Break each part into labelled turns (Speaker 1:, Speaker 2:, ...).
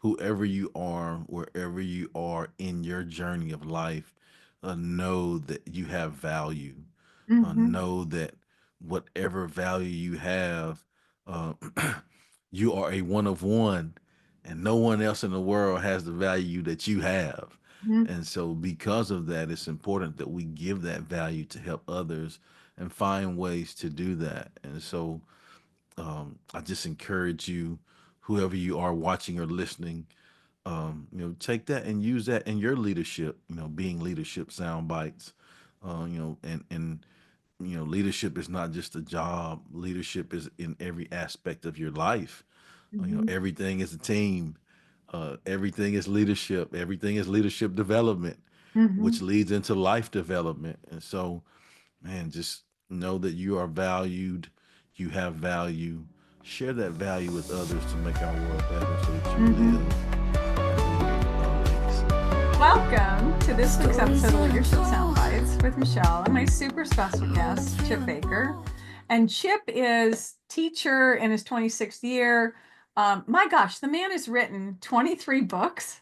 Speaker 1: whoever you are, wherever you are in your journey of life, know that you have value.
Speaker 2: Mm-hmm.
Speaker 1: Know that whatever value you have, uh, you are a one of one, and no one else in the world has the value that you have.
Speaker 2: Mm-hmm.
Speaker 1: And so, because of that, it's important that we give that value to help others and find ways to do that. And so, I just encourage you, whoever you are watching or listening, take that and use that in your leadership. Being leadership sound bites. Leadership is not just a job. Leadership is in every aspect of your life.
Speaker 2: Mm-hmm.
Speaker 1: Everything is a team. Everything is leadership. Everything is leadership development,
Speaker 2: Mm-hmm.
Speaker 1: which leads into life development. And so, man, just know that you are valued. You have value. Share that value with others to make our world better so that you
Speaker 2: Mm-hmm.
Speaker 1: live as a
Speaker 2: Welcome to this week's episode of
Speaker 1: legacy.
Speaker 2: Leadership Sound Bites with Michelle and my super special guest, Chip Baker. And Chip is teacher in his 26th year. My gosh, the man has written 23 books.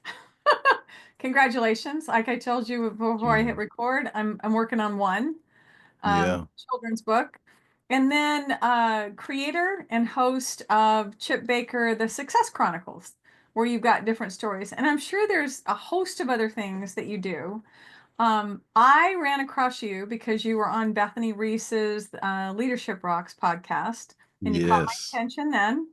Speaker 2: Congratulations. Like I told you before I hit
Speaker 1: You.
Speaker 2: record, I'm working on one
Speaker 1: Yeah.
Speaker 2: children's book. And then creator and host of Chip Baker, The Success Chronicles, where you've got different stories. And I'm sure there's a host of other things that you do. I ran across you because you were on Bethany Reese's Leadership Rocks podcast, and you caught my
Speaker 1: Yes.
Speaker 2: attention then.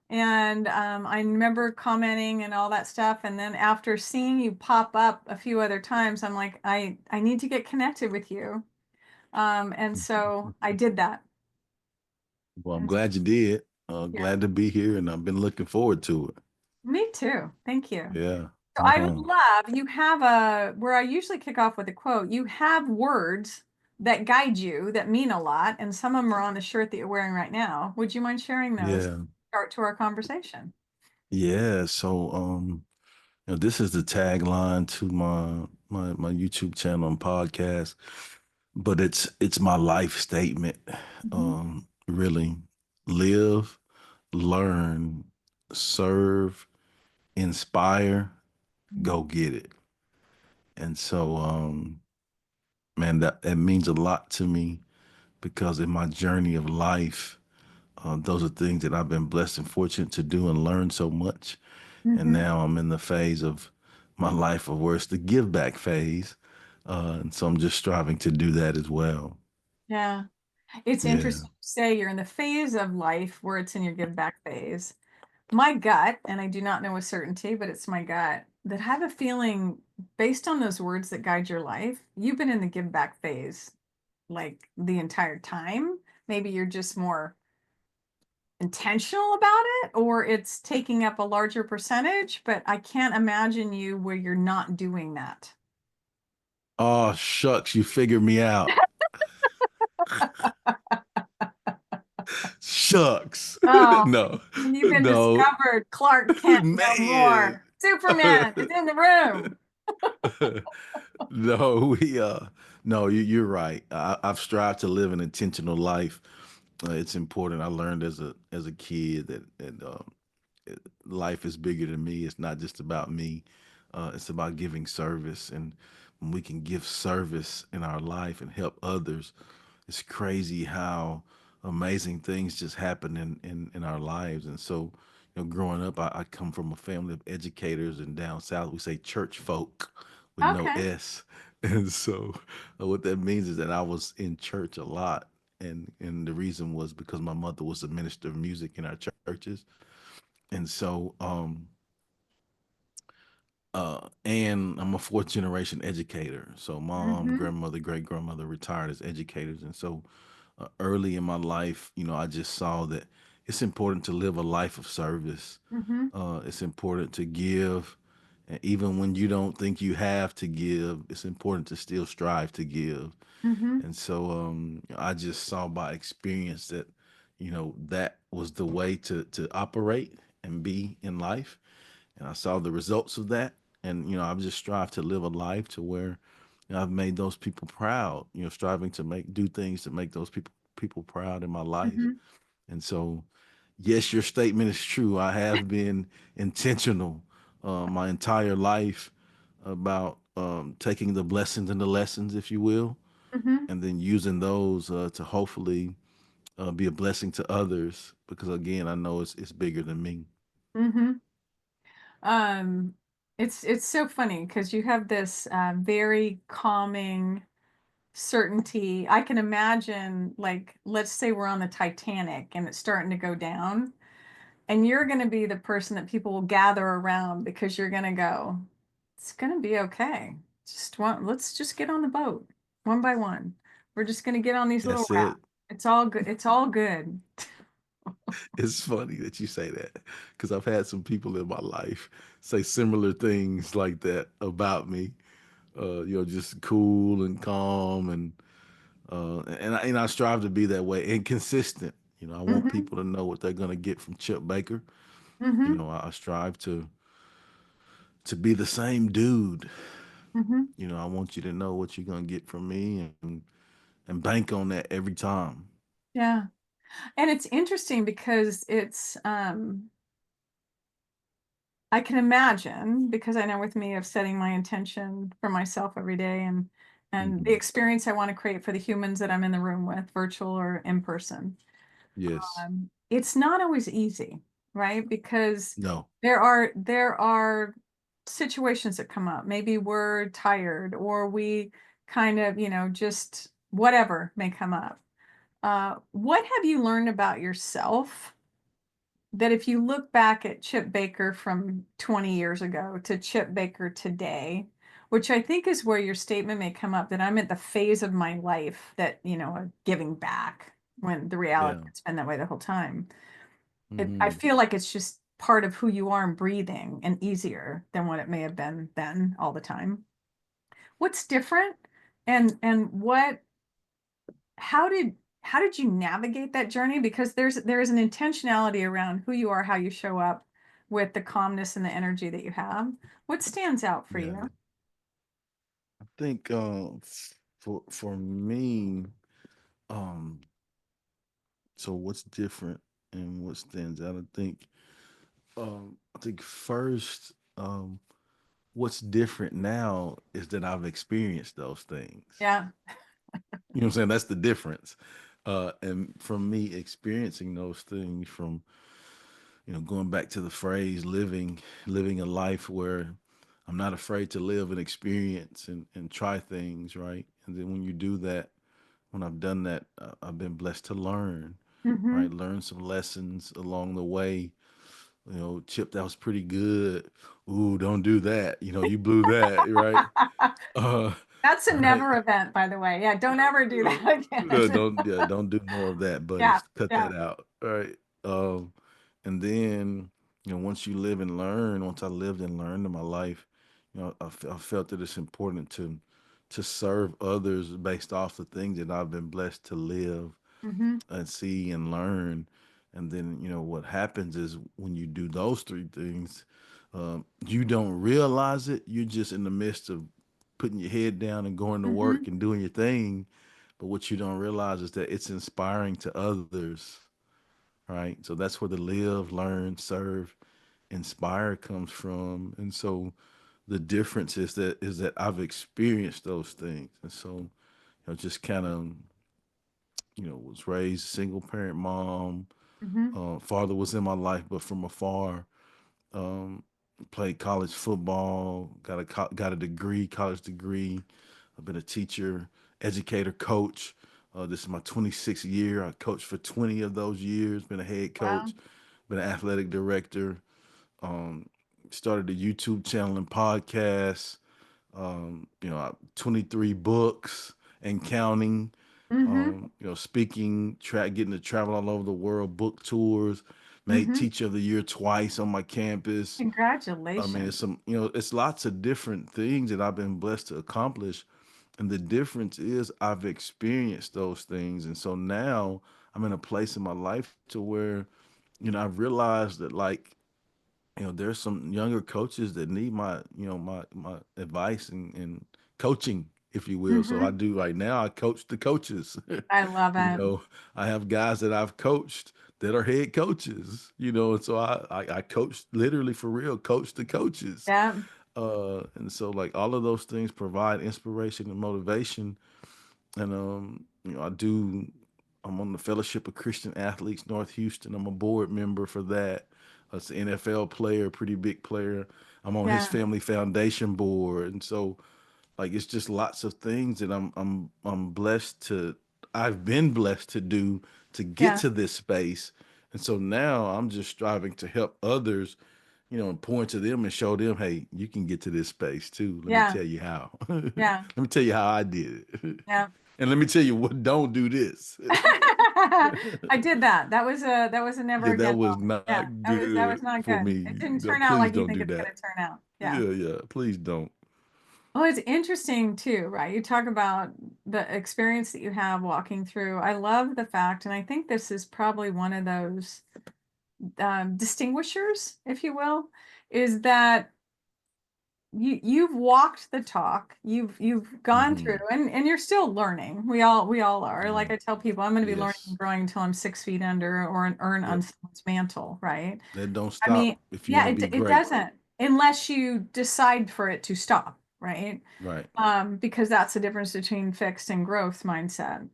Speaker 2: And I remember commenting and all that stuff. And then after seeing you pop up a few other times, I'm like, I need to get connected with you. And so I did that.
Speaker 1: Well, I'm
Speaker 2: And so
Speaker 1: glad you did.
Speaker 2: here,
Speaker 1: Glad to be here, and I've been looking forward to it.
Speaker 2: me too. Thank you.
Speaker 1: Yeah.
Speaker 2: So I would
Speaker 1: Uh-huh.
Speaker 2: love, you have where I usually kick off with a quote, you have words that guide you that mean a lot, and some of them are on the shirt that you're wearing right now. Would you mind sharing those?
Speaker 1: Yeah.
Speaker 2: Start to our conversation.
Speaker 1: Yeah. So, this is the tagline to my YouTube channel and podcast, but it's my life statement.
Speaker 2: Hmm.
Speaker 1: Really, live, learn, serve, inspire, go get it. And so, man, that means a lot to me because in my journey of life, those are things that I've been blessed and fortunate to do and learn so much. And
Speaker 2: Hmm.
Speaker 1: now I'm in the phase of my life of where it's the give back phase. And so I'm just striving to do that as well.
Speaker 2: Yeah. It's
Speaker 1: Yeah.
Speaker 2: interesting to say you're in the phase of life where it's in your give back phase. My gut, and I do not know with certainty, but it's my gut, that I have a feeling based on those words that guide your life, you've been in the give back phase like the entire time. Maybe you're just more intentional about it, or it's taking up a larger percentage, but I can't imagine you where you're not doing that.
Speaker 1: Oh, shucks, you figured me out. Shucks.
Speaker 2: Oh,
Speaker 1: No,
Speaker 2: you've been
Speaker 1: no,
Speaker 2: discovered. Clark Kent no
Speaker 1: man.
Speaker 2: more. Superman is in the room.
Speaker 1: No, no, you're right. I've strived to live an intentional life. It's important. I learned as a kid that life is bigger than me. It's not just about me. It's about giving service, and when we can give service in our life and help others, it's crazy how amazing things just happen in our lives. And so, growing up, I come from a family of educators, and down south we say church folk with no
Speaker 2: Okay.
Speaker 1: S. And so, what that means is that I was in church a lot, and the reason was because my mother was a minister of music in our churches. And so, and I'm a fourth generation educator. So mom,
Speaker 2: Mm-hmm.
Speaker 1: grandmother, great grandmother retired as educators. And so early in my life, I just saw that it's important to live a life of service.
Speaker 2: Mm-hmm.
Speaker 1: It's important to give. And even when you don't think you have to give, it's important to still strive to give.
Speaker 2: Mm-hmm.
Speaker 1: And so I just saw by experience that, that was the way to operate and be in life, and I saw the results of that. And I've just strived to live a life to where I've made those people proud. Striving to do things to make those people proud in my life.
Speaker 2: Mm-hmm.
Speaker 1: And so, yes, your statement is true. I have been intentional my entire life about taking the blessings and the lessons, if you will,
Speaker 2: Mm-hmm.
Speaker 1: and then using those to hopefully be a blessing to others. Because again, I know it's bigger than me.
Speaker 2: Mm-hmm. Um, it's so funny because you have this very calming certainty. I can imagine, like, let's say we're on the Titanic and it's starting to go down, and you're going to be the person that people will gather around because you're going to go, it's going to be okay. Let's just get on the boat one by one. We're just going to get on these little
Speaker 1: That's
Speaker 2: rafts.
Speaker 1: it.
Speaker 2: It's all good. It's all good.
Speaker 1: It's funny that you say that because I've had some people in my life say similar things like that about me. Just cool and calm, and I strive to be that way and consistent. I want
Speaker 2: Mm-hmm.
Speaker 1: people to know what they're gonna get from Chip Baker.
Speaker 2: Mm-hmm.
Speaker 1: I strive to be the same dude.
Speaker 2: Mm-hmm.
Speaker 1: I want you to know what you're gonna get from me and bank on that every time.
Speaker 2: Yeah. And it's interesting because I can imagine, because I know with me of setting my intention for myself every day and the
Speaker 1: Hmm.
Speaker 2: experience I want to create for the humans that I'm in the room with, virtual or in person.
Speaker 1: Yes.
Speaker 2: It's not always easy, right? Because
Speaker 1: No.
Speaker 2: there are situations that come up. Maybe we're tired or we kind of, just whatever may come up. What have you learned about yourself that if you look back at Chip Baker from 20 years ago to Chip Baker today, which I think is where your statement may come up that I'm at the phase of my life that, of giving back when the reality
Speaker 1: Yeah.
Speaker 2: has been that way the whole time. I
Speaker 1: Hmm.
Speaker 2: feel like it's just part of who you are and breathing and easier than what it may have been then all the time. What's different and how did how did you navigate that journey? Because there is an intentionality around who you are, how you show up with the calmness and the energy that you have. What stands out for
Speaker 1: Yeah.
Speaker 2: you?
Speaker 1: I think for me, um, so what's different and what stands out? I think first, what's different now is that I've experienced those things.
Speaker 2: Yeah.
Speaker 1: You know what I'm saying? That's the difference. And from me experiencing those things, from going back to the phrase living a life where I'm not afraid to live and experience and try things, right? And then when you do that, when I've done that, I've been blessed to learn, right?
Speaker 2: Mm-hmm.
Speaker 1: Learn some lessons along the way. Chip, that was pretty good. Ooh, don't do that. You blew that, right? Uh,
Speaker 2: That's a
Speaker 1: right.
Speaker 2: never event, by the way. Yeah, don't ever do that again.
Speaker 1: Don't do more of that, buddy.
Speaker 2: Yeah,
Speaker 1: Cut
Speaker 2: yeah.
Speaker 1: that out. All right. And then once you live and learn, once I lived and learned in my life, I felt that it's important to serve others based off the things that I've been blessed to live
Speaker 2: Mm-hmm.
Speaker 1: and see and learn. And then what happens is when you do those three things, you don't realize it. You're just in the midst of putting your head down and going to
Speaker 2: Mm-hmm.
Speaker 1: work and doing your thing. But what you don't realize is that it's inspiring to others, right? So that's where the live, learn, serve, inspire comes from. And so the difference is that I've experienced those things. And so, just kind of, was raised single parent mom.
Speaker 2: Mm-hmm.
Speaker 1: Father was in my life, but from afar. Um, Played college football, got a degree, college degree. I've been a teacher, educator, coach. This is my 26th year. I coached for 20 of those years. Been a head
Speaker 2: Wow.
Speaker 1: coach, been an athletic director. Um, Started a YouTube channel and podcast. 23 books and counting.
Speaker 2: Mm-hmm.
Speaker 1: Speaking, getting to travel all over the world, book tours, made
Speaker 2: Mm-hmm.
Speaker 1: Teacher of the Year twice on my campus. I mean,
Speaker 2: Congratulations.
Speaker 1: it's lots of different things that I've been blessed to accomplish. And the difference is I've experienced those things. And so now I'm in a place in my life to where, I've realized that, like, there's some younger coaches that need my advice and coaching, if you will. So I
Speaker 2: Mm-hmm.
Speaker 1: do right now. I coach the coaches.
Speaker 2: I love
Speaker 1: you
Speaker 2: it.
Speaker 1: know, I have guys that I've coached that are head coaches, and so I coach, literally for real, coach the coaches.
Speaker 2: Yeah.
Speaker 1: And so like all of those things provide inspiration and motivation. And I'm on the Fellowship of Christian Athletes North Houston. I'm a board member for that. It's an NFL player, pretty big player. I'm on his
Speaker 2: Yeah.
Speaker 1: family foundation board. And so like it's just lots of things that I'm blessed to I've been blessed to do to get
Speaker 2: Yeah.
Speaker 1: to this space. And so now I'm just striving to help others, and point to them and show them, hey, you can get to this space too. Let me
Speaker 2: Yeah.
Speaker 1: tell you how. Let
Speaker 2: Yeah.
Speaker 1: me tell you how I did it.
Speaker 2: Yeah.
Speaker 1: And let me tell you what, don't do this.
Speaker 2: I did that. That was a never
Speaker 1: Yeah, that
Speaker 2: again
Speaker 1: was
Speaker 2: moment. Yeah,
Speaker 1: not
Speaker 2: that was
Speaker 1: good
Speaker 2: not
Speaker 1: for
Speaker 2: good.
Speaker 1: me.
Speaker 2: It didn't
Speaker 1: No,
Speaker 2: turn out
Speaker 1: please
Speaker 2: like you
Speaker 1: don't
Speaker 2: think
Speaker 1: do
Speaker 2: it's
Speaker 1: that.
Speaker 2: going to turn out. Yeah.
Speaker 1: Yeah, yeah, please don't.
Speaker 2: Well, it's interesting too, right? You talk about the experience that you have walking through. I love the fact, and I think this is probably one of those distinguishers, if you will, is that you've walked the talk. You've gone through,
Speaker 1: Hmm.
Speaker 2: and you're still learning. We all are. Like
Speaker 1: Right.
Speaker 2: I tell people, I'm going to be learning and
Speaker 1: Yes.
Speaker 2: growing until I'm 6 feet under or an urn on
Speaker 1: Yep.
Speaker 2: someone's mantle, right?
Speaker 1: That don't
Speaker 2: I mean,
Speaker 1: stop if you
Speaker 2: yeah,
Speaker 1: want to
Speaker 2: it
Speaker 1: be
Speaker 2: it
Speaker 1: great.
Speaker 2: doesn't unless you decide for it to stop, right?
Speaker 1: Right.
Speaker 2: Because that's the difference between fixed and growth mindset.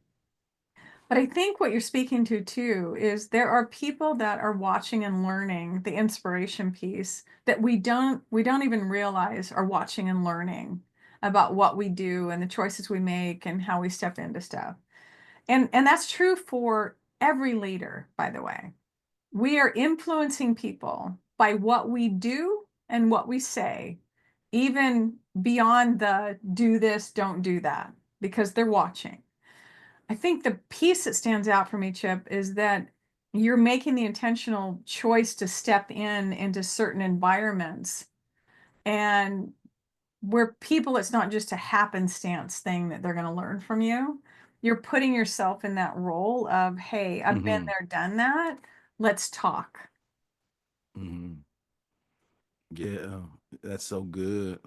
Speaker 2: But I think what you're speaking to too is there are people that are watching and learning the inspiration piece that we don't even realize are watching and learning about what we do and the choices we make and how we step into stuff. And that's true for every leader, by the way. We are influencing people by what we do and what we say, even beyond the do this, don't do that, because they're watching. I think the piece that stands out for me, Chip, is that you're making the intentional choice to step in into certain environments and where people, it's not just a happenstance thing that they're going to learn from you. You're putting yourself in that role of, hey, I've been
Speaker 1: Hmm.
Speaker 2: there, done that. Let's talk.
Speaker 1: Hmm. Yeah, that's so good.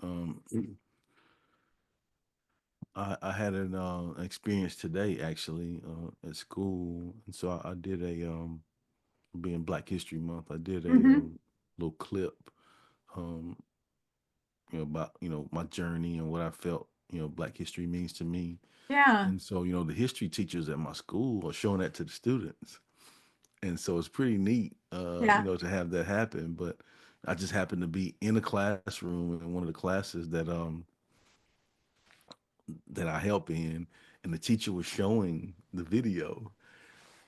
Speaker 1: I had an experience today actually at school, and so I did being Black History Month, I did a
Speaker 2: Hmm.
Speaker 1: little clip, um, about my journey and what I felt Black History means to me.
Speaker 2: Yeah.
Speaker 1: And so the history teachers at my school are showing that to the students, and so it's pretty neat,
Speaker 2: Yeah.
Speaker 1: to have that happen. But I just happened to be in a classroom in one of the classes that I help in, and the teacher was showing the video.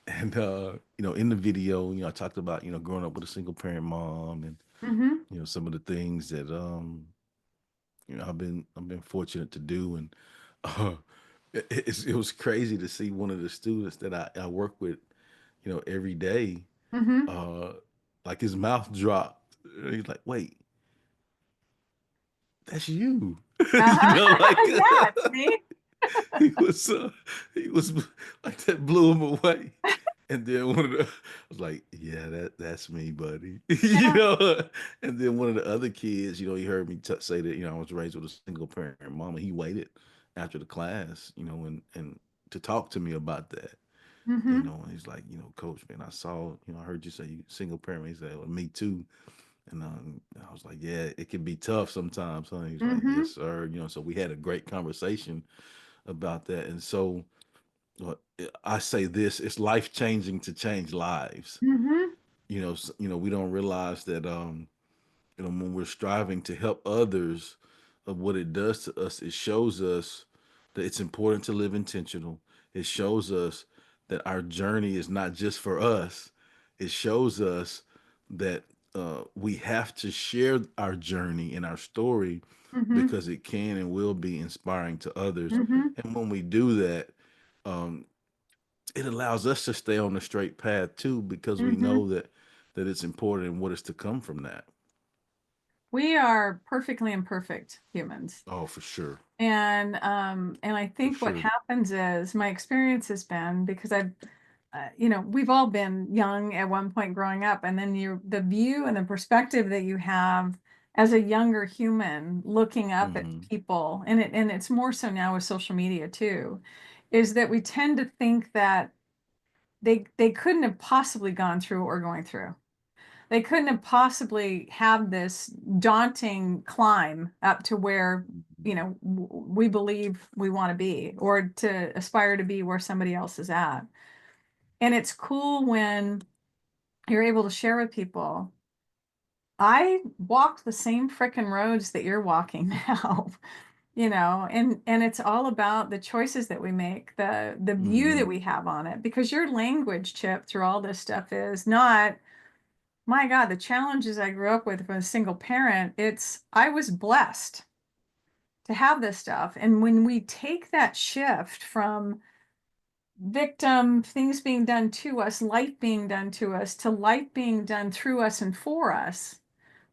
Speaker 1: And in the video, I talked about growing up with a single parent mom, and
Speaker 2: Hmm.
Speaker 1: some of the things that I've been fortunate to do. And uh, it was crazy to see one of the students that I work with, every day,
Speaker 2: Hmm.
Speaker 1: uh, like his mouth dropped. And he's like, "Wait, that's you,"
Speaker 2: Uh-huh.
Speaker 1: like
Speaker 2: Yeah, it's me.
Speaker 1: he was he was like that blew him away. And then one of the I was like, yeah, that's me, buddy.
Speaker 2: Yeah.
Speaker 1: And then one of the other kids, he heard me say that, I was raised with a single parent mom, and he waited after the class, and to talk to me about that.
Speaker 2: Hmm.
Speaker 1: And he's like, coach, man, I saw, I heard you say you single parent. He said, well, me too. And I was like, yeah, it can be tough sometimes, huh? He's like, yes,
Speaker 2: Hmm.
Speaker 1: sir. So we had a great conversation about that. And so uh, I say this: it's life changing to change lives.
Speaker 2: Hmm.
Speaker 1: We don't realize that when we're striving to help others, of what it does to us, it shows us that it's important to live intentional. It shows us that our journey is not just for us. It shows us that we have to share our journey and our story,
Speaker 2: Hmm.
Speaker 1: because it can and will be inspiring to others.
Speaker 2: Hmm.
Speaker 1: And when we do that, um, it allows us to stay on the straight path too, because we
Speaker 2: Hmm.
Speaker 1: know that it's important and what is to come from that.
Speaker 2: We are perfectly imperfect humans.
Speaker 1: Oh, for sure.
Speaker 2: And I
Speaker 1: For
Speaker 2: think what
Speaker 1: sure.
Speaker 2: happens is my experience has been because we've all been young at one point growing up, and then the view and the perspective that you have as a younger human looking up at
Speaker 1: Hmm.
Speaker 2: people, and it's more so now with social media too, is that we tend to think that they couldn't have possibly gone through what we're going through. They couldn't have possibly have this daunting climb up to where,
Speaker 1: Mhm.
Speaker 2: we believe we want to be, or to aspire to be where somebody else is at. And it's cool when you're able to share with people, I walked the same frickin' roads that you're walking now. And it's all about the choices that we make, the view that
Speaker 1: Mhm.
Speaker 2: we have on it, because your language, Chip, through all this stuff is not, my God, the challenges I grew up with a single parent. It's, I was blessed to have this stuff. And when we take that shift from victim, things being done to us, life being done to us, to life being done through us and for us,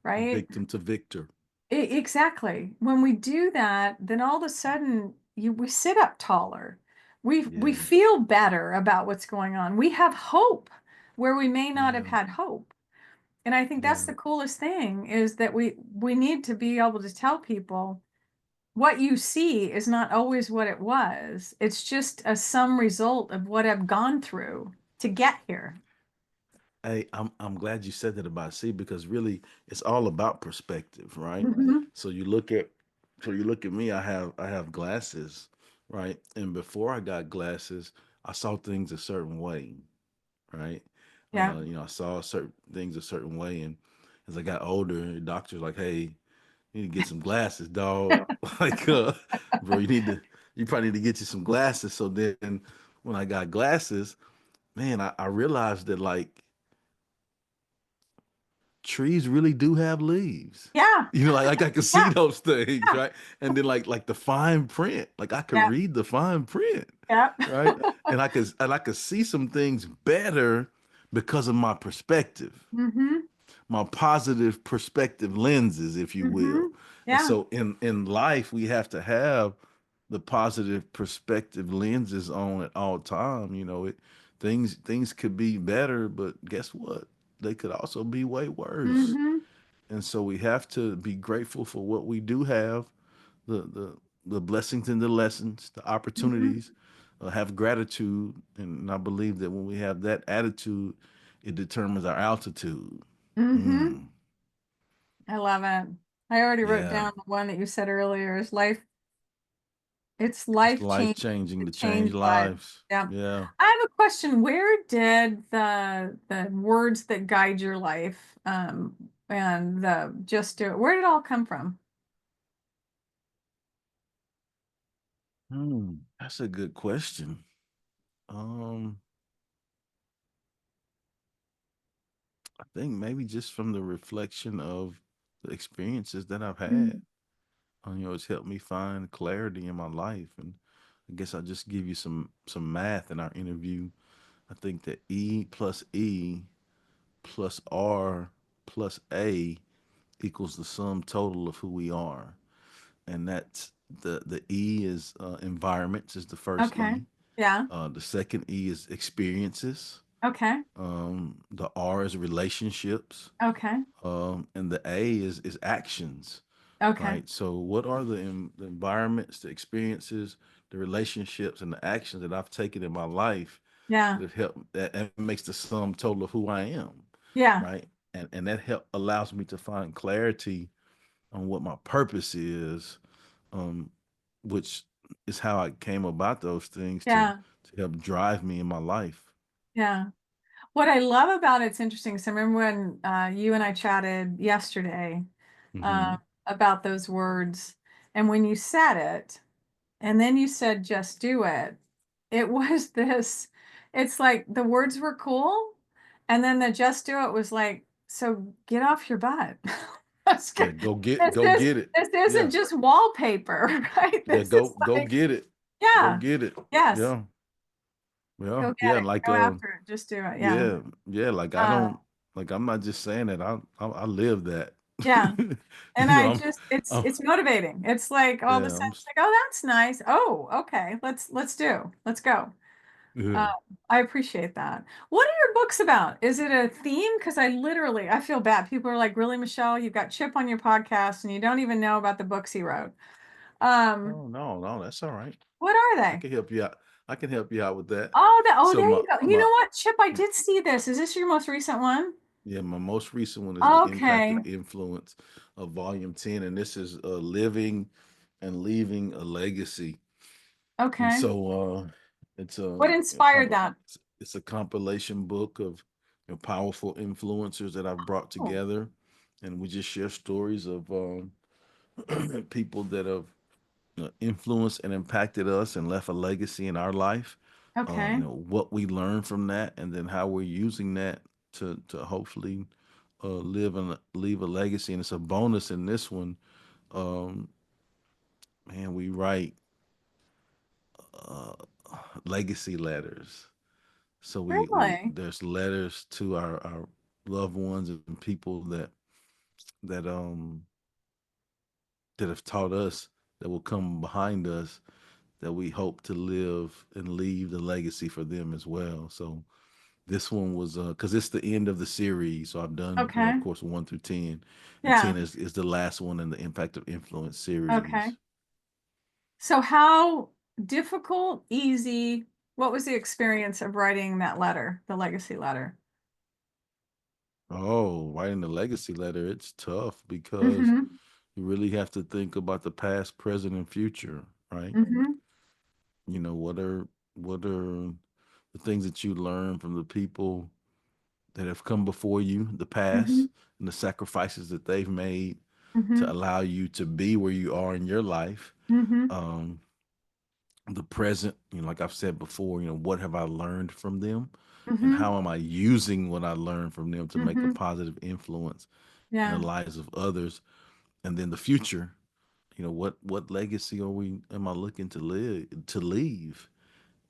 Speaker 2: right?
Speaker 1: Victim to victor.
Speaker 2: Exactly. When we do that, then all of a sudden we sit up taller. We
Speaker 1: Yeah.
Speaker 2: feel better about what's going on. We have hope where we may not have
Speaker 1: Yeah.
Speaker 2: had hope. And I think that's
Speaker 1: Yeah.
Speaker 2: the coolest thing, is that we need to be able to tell people what you see is not always what it was. It's just a sum result of what I've gone through to get here.
Speaker 1: Hey, I'm glad you said that about C, because really it's all about perspective, right?
Speaker 2: Hmm.
Speaker 1: So you look at so you look at me, I have glasses, right? And before I got glasses, I saw things a certain way, right?
Speaker 2: Yeah.
Speaker 1: I saw certain things a certain way, and as I got older, the doctor's like, "Hey, you need to get some glasses, dog." Like, bro, you probably need to get you some glasses. So then, when I got glasses, man, I realized that, like, trees really do have leaves.
Speaker 2: Yeah.
Speaker 1: Like I could see
Speaker 2: Yeah.
Speaker 1: those things,
Speaker 2: Yeah.
Speaker 1: right? And then, like the fine print, like I could
Speaker 2: Yeah.
Speaker 1: read the fine print,
Speaker 2: Yeah.
Speaker 1: right? And I could see some things better because of my perspective,
Speaker 2: Hmm.
Speaker 1: my positive perspective lenses, if you will.
Speaker 2: Hmm.
Speaker 1: And
Speaker 2: Yeah.
Speaker 1: so in life, we have to have the positive perspective lenses on at all time. Things could be better, but guess what? They could also be way worse.
Speaker 2: Hmm.
Speaker 1: And so we have to be grateful for what we do have, the the the blessings and the lessons, the
Speaker 2: Hmm.
Speaker 1: opportunities. Have gratitude, and I believe that when we have that attitude, it determines our altitude.
Speaker 2: Hmm.
Speaker 1: Mm,
Speaker 2: I love it. I already wrote
Speaker 1: yeah,
Speaker 2: down the one that you said earlier, is life. It's
Speaker 1: it's
Speaker 2: life
Speaker 1: life
Speaker 2: changing
Speaker 1: changing
Speaker 2: to
Speaker 1: to
Speaker 2: change
Speaker 1: change
Speaker 2: lives.
Speaker 1: lives.
Speaker 2: Yeah.
Speaker 1: Yeah.
Speaker 2: I have a question. Where did the words that guide your life, and the just do it, where did it all come from?
Speaker 1: That's a good question. Um, I think maybe just from the reflection of the experiences that I've had.
Speaker 2: Mm.
Speaker 1: It's helped me find clarity in my life. And I guess I'll just give you some math in our interview. I think that E plus E plus R plus A equals the sum total of who we are. And that's the E is environments is the first
Speaker 2: Okay.
Speaker 1: E.
Speaker 2: Yeah.
Speaker 1: The second E is experiences.
Speaker 2: Okay.
Speaker 1: The R is relationships.
Speaker 2: Okay.
Speaker 1: And the A is actions,
Speaker 2: Okay.
Speaker 1: right? So, what are the environments, the experiences, the relationships, and the actions that I've taken in my life
Speaker 2: Yeah.
Speaker 1: that have helped, that makes the sum total of who I am,
Speaker 2: Yeah.
Speaker 1: right? And that help allows me to find clarity on what my purpose is, um, which is how I came about those things
Speaker 2: Yeah.
Speaker 1: to help drive me in my life.
Speaker 2: Yeah. What I love about it's interesting. So I remember when you and I chatted yesterday, uh,
Speaker 1: Hmm.
Speaker 2: about those words, and when you said it, and then you said just do it, it was this, it's like the words were cool, and then the just do it was like, so get off your butt. Let's
Speaker 1: Yeah,
Speaker 2: get, this
Speaker 1: go
Speaker 2: is
Speaker 1: get it.
Speaker 2: this
Speaker 1: Yeah,
Speaker 2: isn't just wallpaper, right?
Speaker 1: yeah,
Speaker 2: This is
Speaker 1: go
Speaker 2: like,
Speaker 1: get it. Go
Speaker 2: yeah,
Speaker 1: get it.
Speaker 2: yes,
Speaker 1: Yeah.
Speaker 2: go
Speaker 1: Well,
Speaker 2: get
Speaker 1: yeah,
Speaker 2: it,
Speaker 1: like
Speaker 2: go after it, just do it. Yeah.
Speaker 1: yeah, yeah, like I
Speaker 2: uh
Speaker 1: don't like I'm not just saying that. I live that.
Speaker 2: yeah. And
Speaker 1: you know,
Speaker 2: I
Speaker 1: I'm
Speaker 2: just, it's
Speaker 1: I'm
Speaker 2: it's motivating. It's like all of a
Speaker 1: yeah,
Speaker 2: sudden it's like, oh, that's nice. Oh, okay, let's go.
Speaker 1: yeah.
Speaker 2: Uh, I appreciate that. What are your books about? Is it a theme? Because I feel bad. People are like, really, Michelle, you've got Chip on your podcast and you don't even know about the books he wrote. Um,
Speaker 1: Oh no, no, that's all right.
Speaker 2: what are
Speaker 1: I
Speaker 2: they?
Speaker 1: can help you out. I can help you out with that.
Speaker 2: Oh,
Speaker 1: So
Speaker 2: there
Speaker 1: my
Speaker 2: you go. You
Speaker 1: my
Speaker 2: know what, Chip? I did see this. Is this your most recent one?
Speaker 1: yeah, my most recent one is the impact
Speaker 2: Okay.
Speaker 1: of influence of volume 10, and this is living and leaving a legacy. And
Speaker 2: Okay.
Speaker 1: so it's
Speaker 2: What inspired that?
Speaker 1: it's a compilation book of powerful influencers that I've brought
Speaker 2: Oh,
Speaker 1: together, and we just share stories of people that have influenced and impacted us and left a legacy in our life.
Speaker 2: okay.
Speaker 1: What we learned from that, and then how we're using that to hopefully live and leave a legacy. And it's a bonus in this one. Um, Man, we write uh, legacy letters. So we
Speaker 2: Really?
Speaker 1: there's letters to our loved ones and people that that have taught us, that will come behind us, that we hope to live and leave the legacy for them as well. So this one was because it's the end of the series. So I've done, of
Speaker 2: Okay.
Speaker 1: course, 1 through 10, and
Speaker 2: Yeah.
Speaker 1: 10 is the last one in the Impact of Influence
Speaker 2: Okay.
Speaker 1: series.
Speaker 2: So how difficult, easy, what was the experience of writing that letter, the legacy letter?
Speaker 1: Oh, writing the legacy letter, it's tough because
Speaker 2: Mm-hmm.
Speaker 1: you really have to think about the past, present, and future, right?
Speaker 2: Mm-hmm.
Speaker 1: What are the things that you learn from the people that have come before you, the
Speaker 2: Mm-hmm.
Speaker 1: past, and the sacrifices that they've made to
Speaker 2: Mm-hmm.
Speaker 1: allow you to be where you are in your life.
Speaker 2: Mm-hmm.
Speaker 1: Um, the present, like I've said before, what have I learned from them, and
Speaker 2: Mm-hmm.
Speaker 1: how am I using what I learned from them to make a
Speaker 2: Mm-hmm.
Speaker 1: positive influence in the
Speaker 2: Yeah.
Speaker 1: lives of others. And then the future, what legacy am I looking to leave?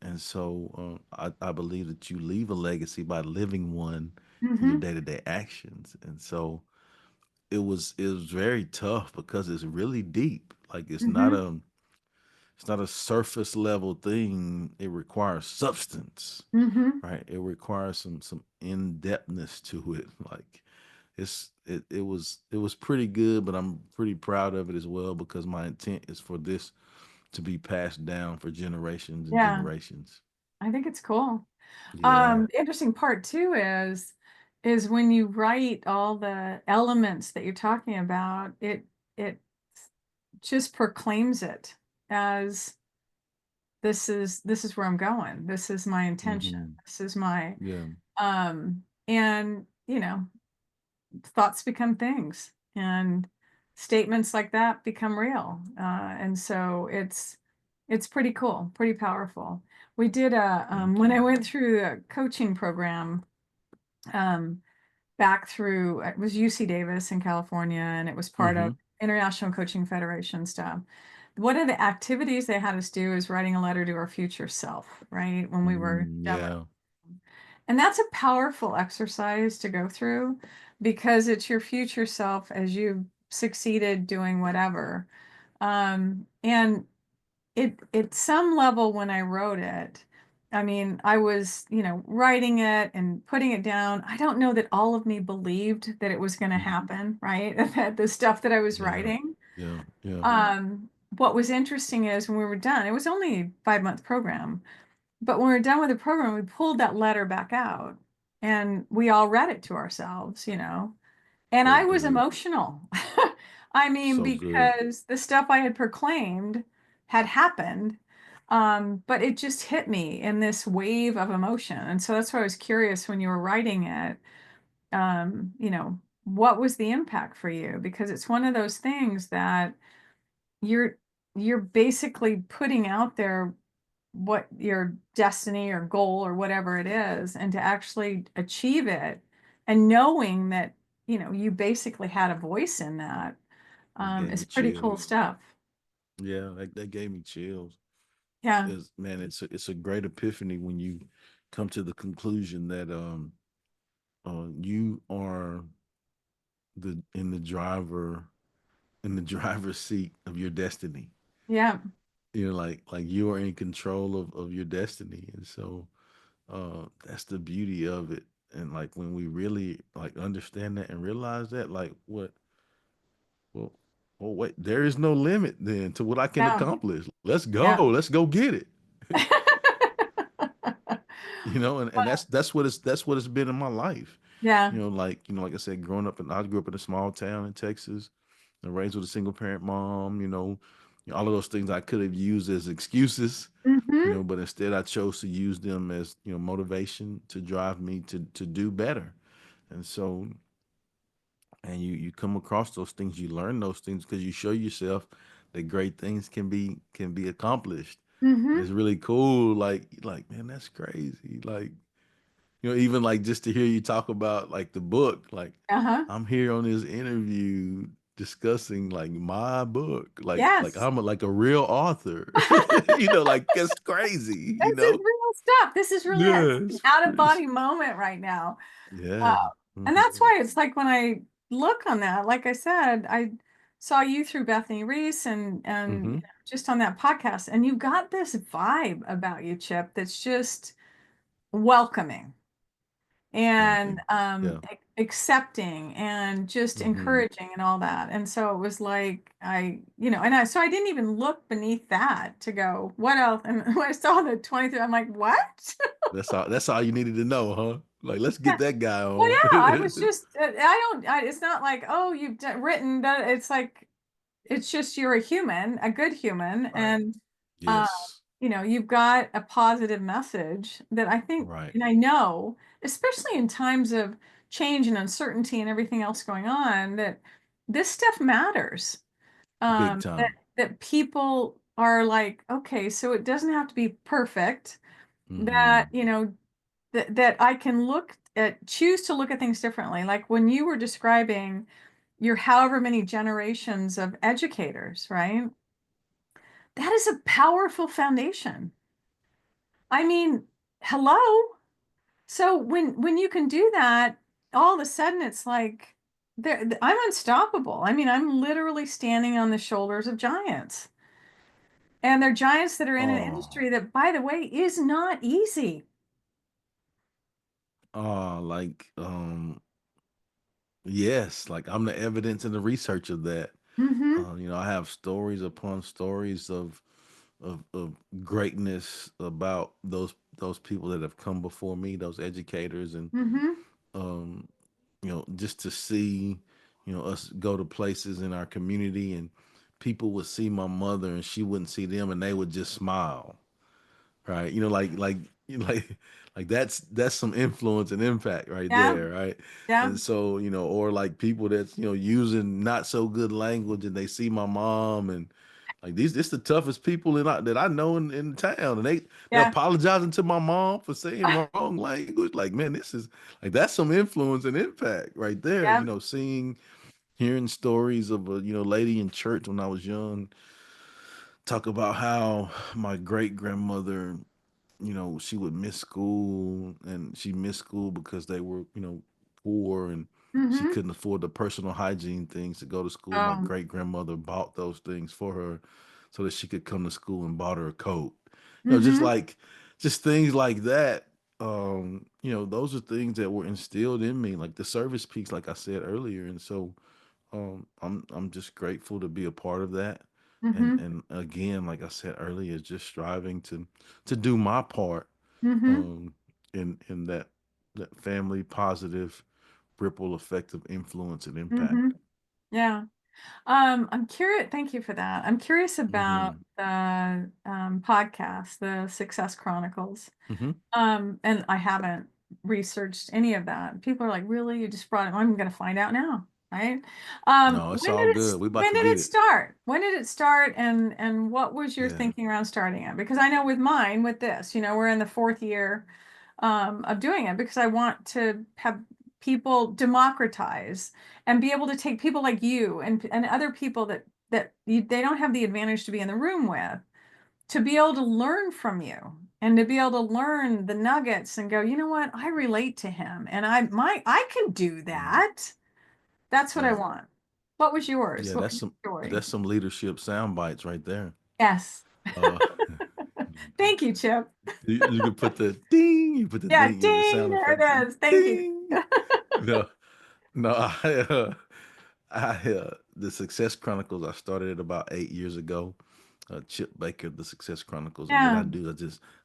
Speaker 1: And so I believe that you leave a legacy by living one in your
Speaker 2: Mm-hmm.
Speaker 1: day-to-day actions. And so it was very tough because it's really deep. Like
Speaker 2: Mm-hmm.
Speaker 1: it's not a surface level thing. It requires substance,
Speaker 2: Mm-hmm.
Speaker 1: right? It requires some in-depthness to it. Like it was pretty good, but I'm pretty proud of it as well because my intent is for this to be passed down for generations and
Speaker 2: Yeah.
Speaker 1: generations.
Speaker 2: I think it's cool.
Speaker 1: Yeah.
Speaker 2: The interesting part too is when you write all the elements that you're talking about, it just proclaims it as this is where I'm going. This is my intention.
Speaker 1: Hmm.
Speaker 2: This is my
Speaker 1: Yeah.
Speaker 2: and thoughts become things and statements like that become real. And so it's pretty cool, pretty powerful. We did a
Speaker 1: Thank
Speaker 2: when I
Speaker 1: you.
Speaker 2: went through a coaching program um, back through it was UC Davis in California, and it was part of
Speaker 1: Hmm.
Speaker 2: International Coaching Federation stuff. One of the activities they had us do is writing a letter to our future self, right? When we were done with,
Speaker 1: Yeah.
Speaker 2: and that's a powerful exercise to go through because it's your future self as you succeeded doing whatever. And it at some level when I wrote it, I mean, I was, writing it and putting it down. I don't know that all of me believed that it was going to
Speaker 1: Mhm.
Speaker 2: happen, right? That the stuff that I was
Speaker 1: Yeah.
Speaker 2: writing.
Speaker 1: Yeah. Yeah.
Speaker 2: What was interesting is when we were done, it was only a 5-month program, but when we were done with the program, we pulled that letter back out and we all read it to ourselves. And
Speaker 1: So
Speaker 2: I was
Speaker 1: good.
Speaker 2: emotional. I mean,
Speaker 1: So good.
Speaker 2: because the stuff I had proclaimed had happened, but it just hit me in this wave of emotion. And so that's why I was curious when you were writing it, what was the impact for you? Because it's one of those things that you're you're basically putting out there what your destiny or goal or whatever it is, and to actually achieve it and knowing that you basically had a voice in that
Speaker 1: It gave
Speaker 2: is
Speaker 1: me
Speaker 2: pretty cool
Speaker 1: chills.
Speaker 2: stuff.
Speaker 1: Yeah, that gave me chills.
Speaker 2: Yeah.
Speaker 1: Is man, it's a great epiphany when you come to the conclusion that you are the in the driver in the driver's seat of your destiny.
Speaker 2: Yeah.
Speaker 1: Like you are in control of your destiny. And so that's the beauty of it. And like when we really like understand that and realize that, like well wait, there is no limit then to what I can
Speaker 2: Yeah.
Speaker 1: accomplish. Let's go.
Speaker 2: Yeah.
Speaker 1: Let's go get it. and that's what it's been in my life.
Speaker 2: Yeah.
Speaker 1: Like I said, growing up, and I grew up in a small town in Texas, and raised with a single parent mom. All of those things I could have used as excuses,
Speaker 2: Mm-hmm.
Speaker 1: but instead I chose to use them as motivation to drive me to do better. And so, and you come across those things, you learn those things because you show yourself that great things can be accomplished. And
Speaker 2: Mm-hmm.
Speaker 1: it's really cool. Like man, that's crazy. Like even like just to hear you talk about like the book, like
Speaker 2: Uh-huh.
Speaker 1: I'm here on this interview discussing like my book, like
Speaker 2: Yes.
Speaker 1: I'm like a real author. Like that's crazy,
Speaker 2: This is real stuff. This is really an
Speaker 1: Yeah,
Speaker 2: out of
Speaker 1: it's
Speaker 2: body moment right now.
Speaker 1: yeah.
Speaker 2: Uh, and
Speaker 1: Hmm.
Speaker 2: that's why it's like when I look on that, like I said, I saw you through Bethany Reese and
Speaker 1: Hmm.
Speaker 2: just on that podcast, and you got this vibe about you, Chip, that's just welcoming
Speaker 1: Thank
Speaker 2: and
Speaker 1: you. Yeah.
Speaker 2: accepting and just
Speaker 1: Hmm.
Speaker 2: encouraging and all that. And so it was like so I didn't even look beneath that to go, what else? And when I saw the 23, I'm like, what?
Speaker 1: That's all you needed to know, huh? Like let's
Speaker 2: Yeah.
Speaker 1: get that guy
Speaker 2: Well,
Speaker 1: on.
Speaker 2: yeah, I was just, it's not like, oh, written that. It's like, it's just you're a human, a good human.
Speaker 1: Right.
Speaker 2: And, uh,
Speaker 1: Yes.
Speaker 2: you've got a positive message that I think,
Speaker 1: Right.
Speaker 2: and I know, especially in times of change and uncertainty and everything else going on, that this stuff matters.
Speaker 1: Big
Speaker 2: That
Speaker 1: time.
Speaker 2: people are like, okay, so it doesn't have to be perfect. That,
Speaker 1: Hmm.
Speaker 2: that I can choose to look at things differently. Like when you were describing your however many generations of educators, right? That is a powerful foundation. I mean, hello. So when you can do that, all of a sudden it's like I'm unstoppable. I mean, I'm literally standing on the shoulders of giants. And they're giants that are in an
Speaker 1: Oh,
Speaker 2: industry that, by the way, is not easy.
Speaker 1: like yes, like I'm the evidence and the research of that.
Speaker 2: Mm-hmm.
Speaker 1: I have stories upon stories of greatness about those people that have come before me, those educators, and
Speaker 2: Mm-hmm.
Speaker 1: um, just to see, us go to places in our community and people would see my mother and she wouldn't see them and they would just smile, right? Like that's some influence and impact right
Speaker 2: Yeah.
Speaker 1: there, right?
Speaker 2: Yeah.
Speaker 1: And so or like people that's using not so good language and they see my mom and like these this the toughest people that I know in town, and they're
Speaker 2: Yeah.
Speaker 1: apologizing to my mom for saying wrong language. Like man, this is like that's some influence and impact right there.
Speaker 2: Yeah.
Speaker 1: Seeing hearing stories of a lady in church when I was young talk about how my great grandmother, she would miss school and she missed school because they were, poor and she
Speaker 2: Mm-hmm.
Speaker 1: couldn't afford the personal hygiene things to go to school. My
Speaker 2: Um,
Speaker 1: great grandmother bought those things for her so that she could come to school and bought her a coat. Just
Speaker 2: mm-hmm.
Speaker 1: like just things like that. Those are things that were instilled in me, like the service piece, like I said earlier. And so I'm just grateful to be a part of that. And
Speaker 2: Mm-hmm.
Speaker 1: and again, like I said earlier, just striving to do my part
Speaker 2: Mm-hmm.
Speaker 1: um in that family positive ripple effect of influence and
Speaker 2: Mm-hmm.
Speaker 1: impact.
Speaker 2: Yeah. I'm curious. Thank you for that. I'm curious about
Speaker 1: Hmm.
Speaker 2: the podcast, the Success Chronicles.
Speaker 1: Hmm.
Speaker 2: And I haven't researched any of that. People are like, really? You just brought it? I'm going to find out now, right?
Speaker 1: No, it's all good. We about
Speaker 2: When
Speaker 1: to
Speaker 2: did
Speaker 1: get
Speaker 2: it
Speaker 1: it.
Speaker 2: start? When did it start? And what was your
Speaker 1: Yeah.
Speaker 2: thinking around starting it? Because I know with mine, with this, we're in the fourth year of doing it because I want to have people democratize and be able to take people like you and other people they don't have the advantage to be in the room with to be able to learn from you and to be able to learn the nuggets and go, you know what, I relate to him and I can do
Speaker 1: Mhm.
Speaker 2: that. That's what I
Speaker 1: Yeah.
Speaker 2: want. What was yours?
Speaker 1: Yeah,
Speaker 2: What was your story?
Speaker 1: that's some leadership sound bites right there.
Speaker 2: Yes.
Speaker 1: Uh
Speaker 2: Thank you, Chip.
Speaker 1: you could put the ding, you put the
Speaker 2: Yeah,
Speaker 1: ding in the
Speaker 2: ding,
Speaker 1: sound
Speaker 2: there
Speaker 1: effects.
Speaker 2: it is. Thank you.
Speaker 1: Ding. No, no, the Success Chronicles I started it about 8 years ago. Chip Baker, the Success Chronicles, and what I
Speaker 2: Yeah.
Speaker 1: do,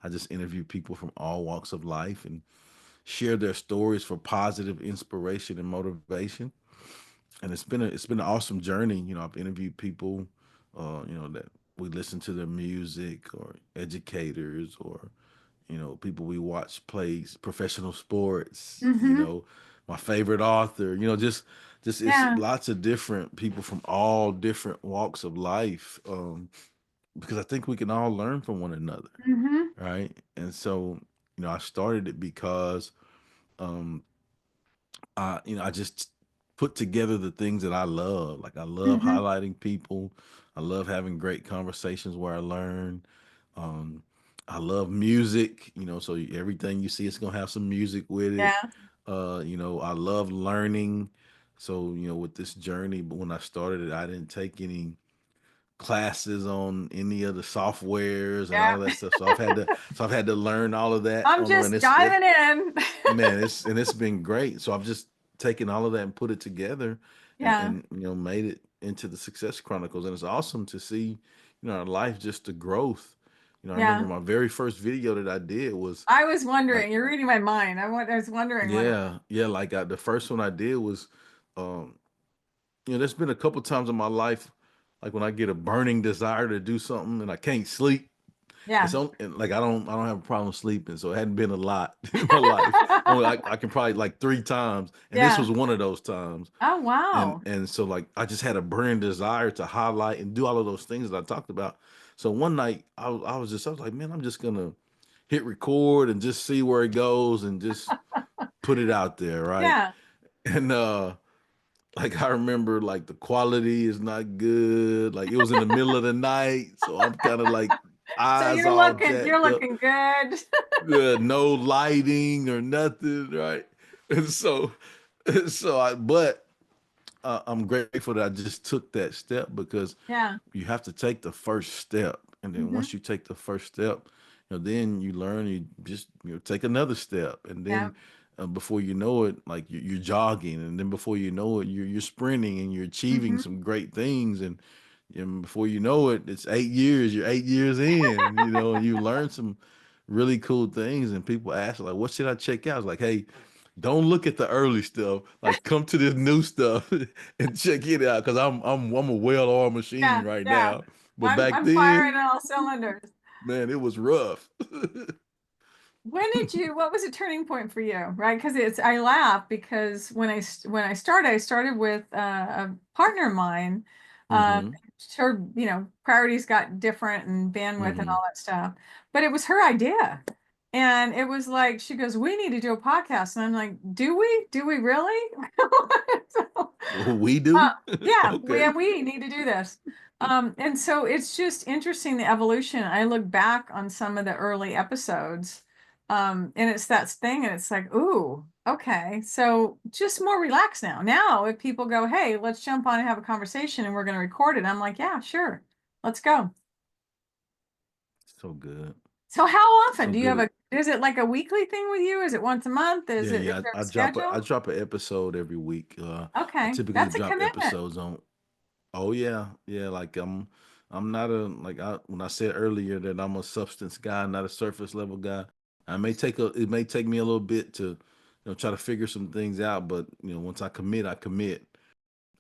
Speaker 1: I just interview people from all walks of life and share their stories for positive inspiration and motivation. And it's been an awesome journey. You know, I've interviewed people, that we listen to their music, or educators, or people we watch play professional sports.
Speaker 2: Mm-hmm.
Speaker 1: My favorite author. Just it's
Speaker 2: Yeah.
Speaker 1: lots of different people from all different walks of life. Because I think we can all learn from one another,
Speaker 2: Mm-hmm.
Speaker 1: right? And so, I started it because um, I just put together the things that I love. Like I love
Speaker 2: Mm-hmm.
Speaker 1: highlighting people. I love having great conversations where I learn. Um, I love music, so everything you see is gonna have some music with it.
Speaker 2: Yeah.
Speaker 1: I love learning. So, with this journey, but when I started it, I didn't take any classes on any of the softwares and all of that
Speaker 2: Yeah.
Speaker 1: stuff. So I've had to learn all of that
Speaker 2: I'm
Speaker 1: on the, and
Speaker 2: just
Speaker 1: it's
Speaker 2: diving in.
Speaker 1: man, it's been great. So I've just taken all of that and put it together, and
Speaker 2: Yeah.
Speaker 1: made it into the Success Chronicles, and it's awesome to see, our life, just the growth. I remember
Speaker 2: Yeah.
Speaker 1: my very first video that I did was
Speaker 2: I was wondering,
Speaker 1: like,
Speaker 2: you're reading my mind. I was wondering what it was.
Speaker 1: yeah, yeah, like the first one I did was, um, there's been a couple times in my life, like when I get a burning desire to do something and I can't sleep. It's
Speaker 2: Yeah.
Speaker 1: on, and like I don't have a problem sleeping, so it hadn't been a lot in my life. Only I can probably like three times, and this
Speaker 2: Yeah.
Speaker 1: was one of those times.
Speaker 2: Oh,
Speaker 1: And
Speaker 2: wow.
Speaker 1: so like I just had a burning desire to highlight and do all of those things that I talked about. So one night I was like, man, I'm just gonna hit record and just see where it goes and just put it out there, right?
Speaker 2: Yeah.
Speaker 1: And like I remember like the quality is not good. Like it was in the middle of the night, so I'm kind of like
Speaker 2: So
Speaker 1: eyes all
Speaker 2: you're
Speaker 1: jacked up,
Speaker 2: looking good.
Speaker 1: no lighting or nothing, right? And so, but I'm grateful that I just took that step, because
Speaker 2: Yeah.
Speaker 1: you have to take the first step, and then
Speaker 2: Mm-hmm.
Speaker 1: once you take the first step, then you learn. You just take another step, and
Speaker 2: Yeah.
Speaker 1: then before you know it, like you're jogging, and then before you know it, you're sprinting, and you're achieving
Speaker 2: Mm-hmm.
Speaker 1: some great things, and before you know it, it's 8 years. You're 8 years in, and you learn some really cool things, and people ask like, "What should I check out?" It's like, hey. Don't look at the early stuff. Like, come to this new stuff and check it out, because I'm a well-oiled machine
Speaker 2: Yeah.
Speaker 1: right
Speaker 2: Yeah.
Speaker 1: now. But back
Speaker 2: I'm firing
Speaker 1: then,
Speaker 2: on all cylinders.
Speaker 1: man, it was rough.
Speaker 2: What was a turning point for you? Right? Because I laugh because when I started with a partner of mine. Um,
Speaker 1: Mm-hmm.
Speaker 2: her, priorities got different and bandwidth and
Speaker 1: Mm-hmm.
Speaker 2: all that stuff. But it was her idea. And it was like, she goes, we need to do a podcast. And I'm like, do we? Do we really? So,
Speaker 1: We
Speaker 2: uh,
Speaker 1: do.
Speaker 2: yeah,
Speaker 1: Okay.
Speaker 2: we need to do this. And so it's just interesting, the evolution. I look back on some of the early episodes, and it's that thing, and it's like, ooh, okay, so just more relaxed now. Now, if people go, hey, let's jump on and have a conversation, and we're going to record it, I'm like, yeah, sure, let's go.
Speaker 1: So good.
Speaker 2: So how often
Speaker 1: So
Speaker 2: do you have
Speaker 1: good.
Speaker 2: is it like a weekly thing with you? Is it once a month?
Speaker 1: Yeah,
Speaker 2: Is
Speaker 1: yeah.
Speaker 2: there a
Speaker 1: I
Speaker 2: schedule?
Speaker 1: drop an episode every week. I
Speaker 2: Okay,
Speaker 1: typically
Speaker 2: that's a
Speaker 1: drop
Speaker 2: commitment.
Speaker 1: episodes on. Oh yeah, yeah. Like I'm not a like I when I said earlier that I'm a substance guy, not a surface level guy. It may take me a little bit to try to figure some things out, but once I commit,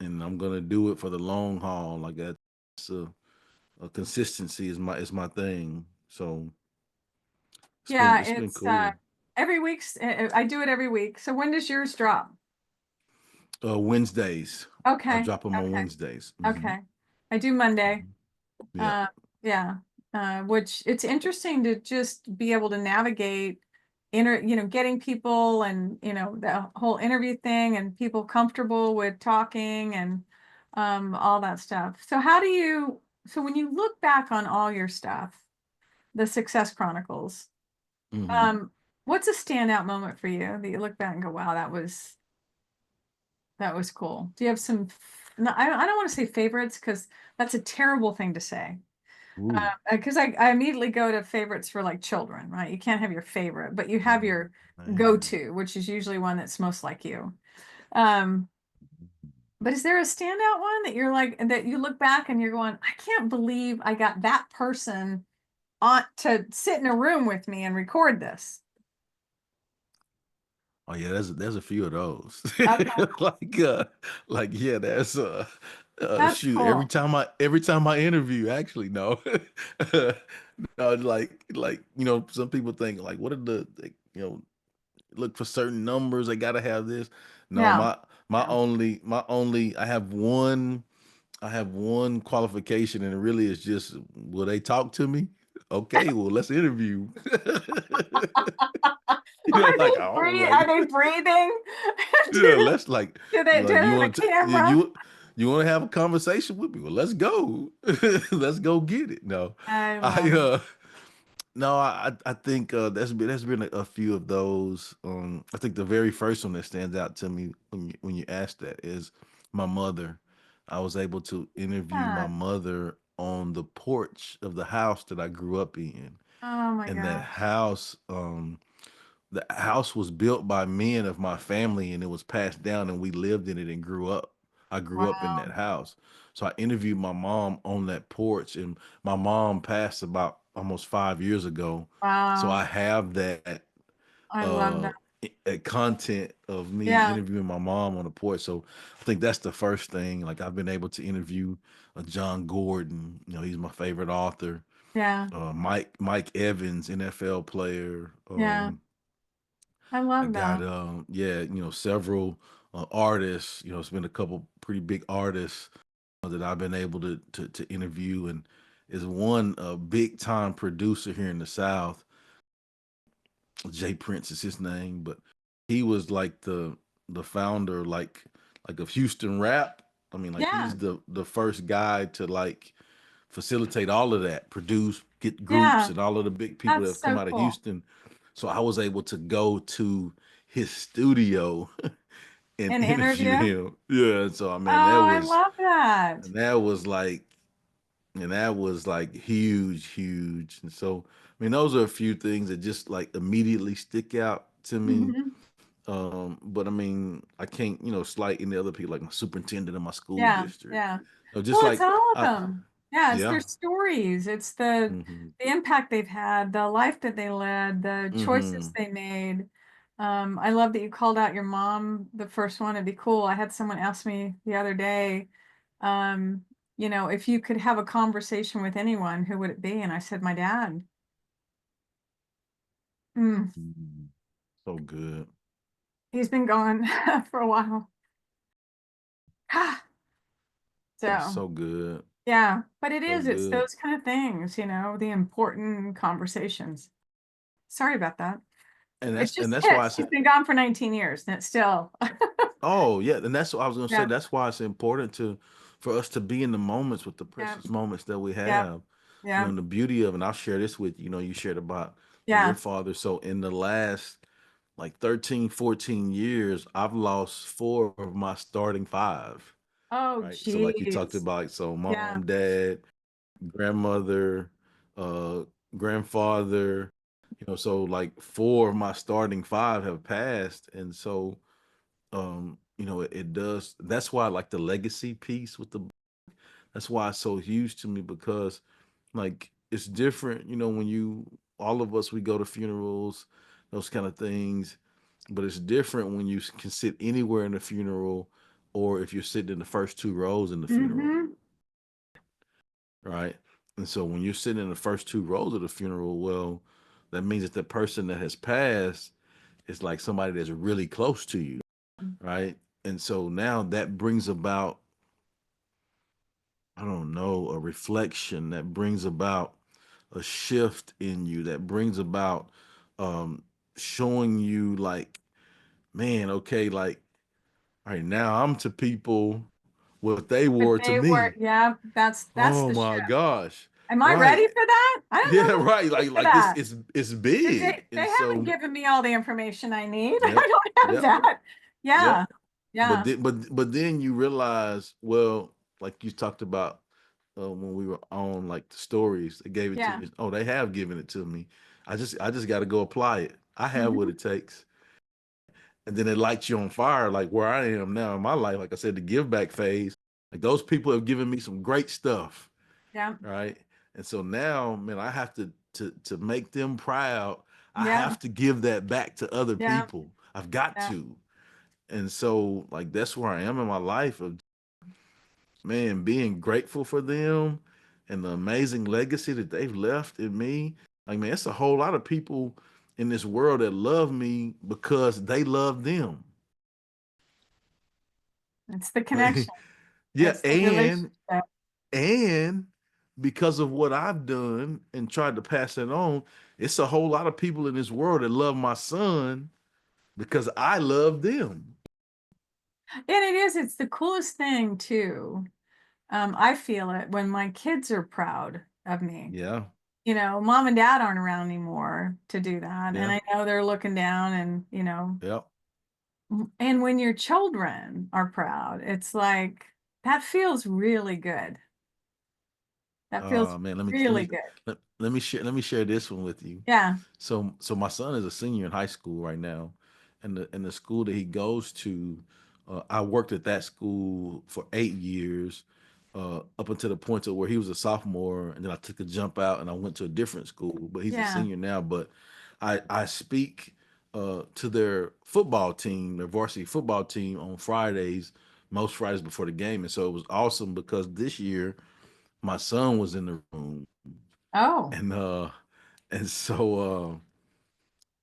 Speaker 1: and I'm gonna do it for the long haul. Like that's a consistency is my thing. So
Speaker 2: Yeah,
Speaker 1: it's been
Speaker 2: it's
Speaker 1: cool.
Speaker 2: every I do it every week. So when does yours drop?
Speaker 1: Wednesdays, I
Speaker 2: Okay,
Speaker 1: drop them on
Speaker 2: okay,
Speaker 1: Wednesdays.
Speaker 2: okay. I do Monday.
Speaker 1: Yeah.
Speaker 2: Uh, yeah. Which it's interesting to just be able to navigate getting people and the whole interview thing and people comfortable with talking and all that stuff. So when you look back on all your stuff, the Success Chronicles,
Speaker 1: Hmm.
Speaker 2: um, what's a standout moment for you that you look back and go, wow, that was cool. Do you have some, no, I don't want to say favorites because that's a terrible thing to say.
Speaker 1: Ooh.
Speaker 2: Because I immediately go to favorites for like children, right? You can't have your favorite, but you have
Speaker 1: Oh,
Speaker 2: your
Speaker 1: man.
Speaker 2: go-to, which is usually one that's most like you. Um, But is there a standout one that you're like that you look back and you're going, I can't believe I got that person on to sit in a room with me and record this?
Speaker 1: Oh yeah, there's a few of those.
Speaker 2: Okay,
Speaker 1: like like yeah, there's
Speaker 2: that's
Speaker 1: shoot,
Speaker 2: cool.
Speaker 1: every time I interview, actually no. No, like some people think like what are look for certain numbers, they gotta have this. No,
Speaker 2: No, no.
Speaker 1: my only I have one qualification, and it really is just will they talk to me? Okay, well let's interview. Like I don't
Speaker 2: Are
Speaker 1: like
Speaker 2: they breathing?
Speaker 1: yeah, let's
Speaker 2: Do
Speaker 1: like
Speaker 2: they have a camera?
Speaker 1: you want to have a conversation with me? Well, let's go. Let's go get it. No,
Speaker 2: I
Speaker 1: I
Speaker 2: love it.
Speaker 1: no, I think there's been a few of those. I think the very first one that stands out to me when you ask that is my mother. I was able to interview my
Speaker 2: Yeah.
Speaker 1: mother on the porch of the house that I grew up in,
Speaker 2: Oh my
Speaker 1: and that
Speaker 2: gosh.
Speaker 1: house the house was built by men of my family, and it was passed down, and we lived in it and grew up. I grew up in that
Speaker 2: Wow.
Speaker 1: house. So I interviewed my mom on that porch, and my mom passed about almost 5 years ago. So I
Speaker 2: Wow.
Speaker 1: have that
Speaker 2: I love
Speaker 1: uh
Speaker 2: that.
Speaker 1: content of me
Speaker 2: Yeah.
Speaker 1: interviewing my mom on the porch. So I think that's the first thing. Like I've been able to interview John Gordon. He's my favorite author.
Speaker 2: Yeah.
Speaker 1: Mike Evans, NFL player.
Speaker 2: Yeah. I
Speaker 1: I
Speaker 2: love
Speaker 1: got
Speaker 2: that.
Speaker 1: yeah, several artists. It's been a couple pretty big artists that I've been able to interview, and is one big time producer here in the South. Jay Prince is his name, but he was like the founder, like of Houston rap. I mean, like
Speaker 2: Yeah.
Speaker 1: he's the first guy to like facilitate all of that, produce, get groups,
Speaker 2: Yeah.
Speaker 1: and all of the big people that
Speaker 2: That's
Speaker 1: have come
Speaker 2: so
Speaker 1: out of
Speaker 2: cool.
Speaker 1: Houston. So I was able to go to his studio and
Speaker 2: An
Speaker 1: interview
Speaker 2: interview?
Speaker 1: him. Yeah, so I mean
Speaker 2: Oh, I love that.
Speaker 1: and that was like and that was like huge, huge. And so I mean those are a few things that just like immediately stick out to me.
Speaker 2: Hmm.
Speaker 1: But I mean I can't, slight any other people like my superintendent of my school
Speaker 2: Yeah.
Speaker 1: district.
Speaker 2: Yeah.
Speaker 1: Just
Speaker 2: Well, it's
Speaker 1: like
Speaker 2: all of
Speaker 1: I
Speaker 2: them. Yeah, it's
Speaker 1: yeah.
Speaker 2: their stories. It's
Speaker 1: Hmm.
Speaker 2: the impact they've had, the life that they led, the choices
Speaker 1: Hmm.
Speaker 2: they made. I love that you called out your mom, the first one. It'd be cool. I had someone ask me the other day, um, if you could have a conversation with anyone, who would it be? And I said, my dad. Mm,
Speaker 1: So good.
Speaker 2: he's been gone for a while.
Speaker 1: That's
Speaker 2: So,
Speaker 1: so good.
Speaker 2: yeah, but
Speaker 1: So
Speaker 2: it's
Speaker 1: good.
Speaker 2: those kind of things, the important conversations. Sorry about that. It
Speaker 1: And
Speaker 2: just
Speaker 1: that's why I
Speaker 2: hits. He's
Speaker 1: said,
Speaker 2: been gone for 19 years and it's still,
Speaker 1: oh yeah, and that's what I was gonna say.
Speaker 2: yeah,
Speaker 1: That's why it's important to for us to be in the moments with the
Speaker 2: yeah,
Speaker 1: precious moments that we
Speaker 2: yeah,
Speaker 1: have.
Speaker 2: yeah,
Speaker 1: And the beauty of, and I'll share this with you. You shared about your
Speaker 2: yeah.
Speaker 1: father. So in the last like 13, 14 years, I've lost four of my starting five.
Speaker 2: Oh,
Speaker 1: Right. So like you talked
Speaker 2: geez.
Speaker 1: about, so
Speaker 2: Yeah.
Speaker 1: mom, dad, grandmother, uh, grandfather, so like four of my starting five have passed. And so it does. That's why I like the legacy piece with the that's why it's so huge to me because like it's different, when you all of us we go to funerals, those kind of things, but it's different when you can sit anywhere in the funeral or if you're sitting in the first two rows in the funeral,
Speaker 2: Mm-hmm.
Speaker 1: right? And so when you're sitting in the first two rows of the funeral, well, that means that the person that has passed is like somebody that's really close to you, right? And so now that brings about, I don't know, a reflection that brings about a shift in you, that brings about um showing you like, man, okay, like, all right, now I'm to people what they
Speaker 2: But
Speaker 1: were to
Speaker 2: they were,
Speaker 1: me.
Speaker 2: yeah, that's
Speaker 1: Oh
Speaker 2: the
Speaker 1: my
Speaker 2: shift.
Speaker 1: gosh.
Speaker 2: Am I
Speaker 1: Right.
Speaker 2: ready for that? I don't know
Speaker 1: Yeah,
Speaker 2: if I'm
Speaker 1: right.
Speaker 2: ready for
Speaker 1: Like it's
Speaker 2: that.
Speaker 1: it's big.
Speaker 2: They
Speaker 1: And
Speaker 2: haven't
Speaker 1: so,
Speaker 2: given me all the information I need.
Speaker 1: yep,
Speaker 2: I don't have
Speaker 1: yep,
Speaker 2: that.
Speaker 1: yep.
Speaker 2: Yeah. Yeah.
Speaker 1: But then you realize, well, like you talked about when we were on like the stories, they gave it to
Speaker 2: Yeah.
Speaker 1: you. Oh, they have given it to me. I just got to go apply it. I have what
Speaker 2: Hmm.
Speaker 1: it takes. and then it lights you on fire, like where I am now in my life. Like I said, the give back phase, like those people have given me some great stuff,
Speaker 2: Yeah.
Speaker 1: right? And so now, man, I have to make them proud. I
Speaker 2: Yeah.
Speaker 1: have to give that back to other
Speaker 2: Yeah.
Speaker 1: people. I've got
Speaker 2: Yeah.
Speaker 1: to. And so, like, that's where I am in my life of, man, being grateful for them and the amazing legacy that they've left in me. Like, man, it's a whole lot of people in this world that love me because they love them.
Speaker 2: It's the
Speaker 1: Like,
Speaker 2: connection.
Speaker 1: yeah,
Speaker 2: It's the relationship.
Speaker 1: and because of what I've done and tried to pass it on, it's a whole lot of people in this world that love my son because I love them.
Speaker 2: And it is, it's the coolest thing too. I feel it when my kids are proud of me.
Speaker 1: Yeah,
Speaker 2: You know, mom and dad aren't around anymore to do that. And
Speaker 1: yeah,
Speaker 2: I know they're looking down and, you know,
Speaker 1: yeah.
Speaker 2: and when your children are proud, it's like that feels really good. That feels
Speaker 1: Man,
Speaker 2: really good.
Speaker 1: let me share this one with you.
Speaker 2: Yeah.
Speaker 1: So my son is a senior in high school right now, and the school that he goes to, I worked at that school for 8 years, up until the point of where he was a sophomore, and then I took a jump out and I went to a different school. But he's a
Speaker 2: Yeah.
Speaker 1: senior now. But I speak to their football team, their varsity football team on Fridays, most Fridays before the game, and so it was awesome because this year my son was in the room,
Speaker 2: Oh.
Speaker 1: and